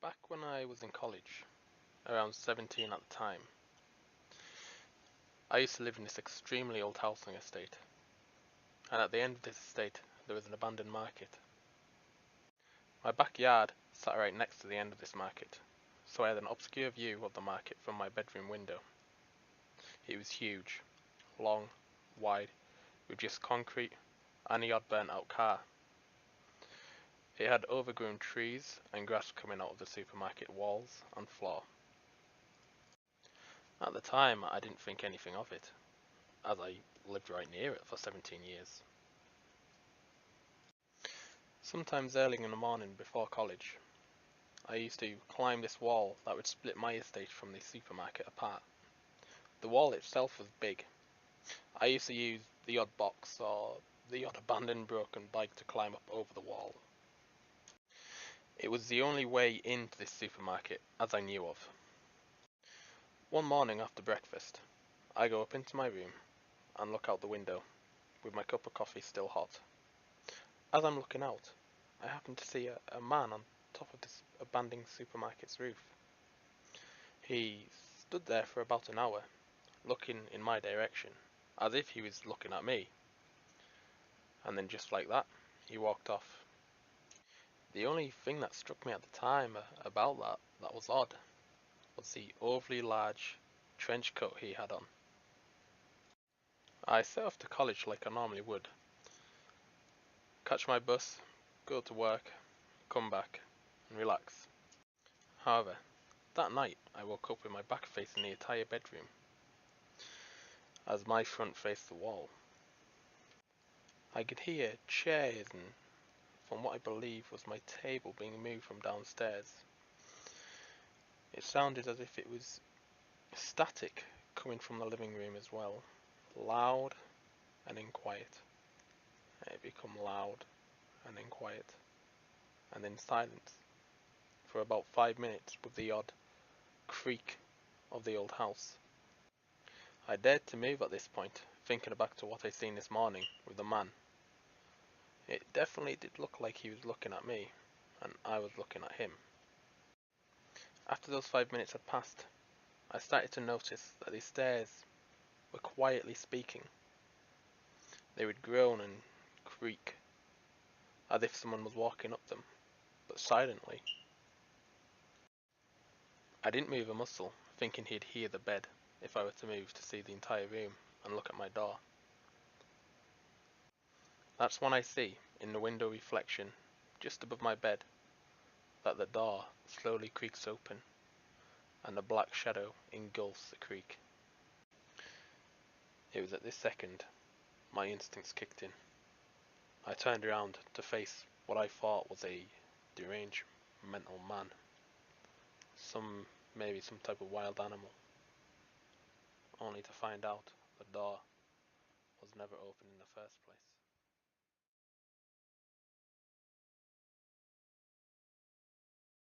Back when I was in college, around 17 at the time, I used to live in this extremely old housing estate, and at the end of this estate there was an abandoned market. My backyard sat right next to the end of this market, so I had an obscure view of the market from my bedroom window. It was huge, long, wide, with just concrete and a odd burnt out car. It had overgrown trees and grass coming out of the supermarket walls and floor. At the time I didn't think anything of it, as I lived right near it for 17 years. Sometimes early in the morning before college, I used to climb this wall that would split my estate from the supermarket apart. The wall itself was big. I used to use the odd box or the odd abandoned broken bike to climb up over the wall. It was the only way into this supermarket as I knew of. One morning after breakfast, I go up into my room and look out the window with my cup of coffee still hot. As I'm looking out, I happen to see a man on top of this abandoned supermarket's roof. He stood there for about an hour, looking in my direction, as if he was looking at me. And then just like that, he walked off. The only thing that struck me at the time about that was odd was the overly large trench coat he had on. I set off to college like I normally would. Catch my bus, go to work, come back, and relax. However, that night I woke up with my back facing the entire bedroom, as my front faced the wall. I could hear chairs and, from what I believe was my table, being moved from downstairs. It sounded as if it was static coming from the living room as well, loud and then quiet. It became loud and then quiet, and then silence for about 5 minutes with the odd creak of the old house. I dared to move at this point, thinking back to what I seen this morning with the man. It definitely did look like he was looking at me, and I was looking at him. After those 5 minutes had passed, I started to notice that the stairs were quietly speaking. They would groan and creak, as if someone was walking up them, but silently. I didn't move a muscle, thinking he'd hear the bed if I were to move to see the entire room and look at my door. That's when I see, in the window reflection, just above my bed, that the door slowly creaks open, and a black shadow engulfs the creak. It was at this second my instincts kicked in. I turned around to face what I thought was a deranged mental man. Maybe some type of wild animal. Only to find out the door was never open in the first place.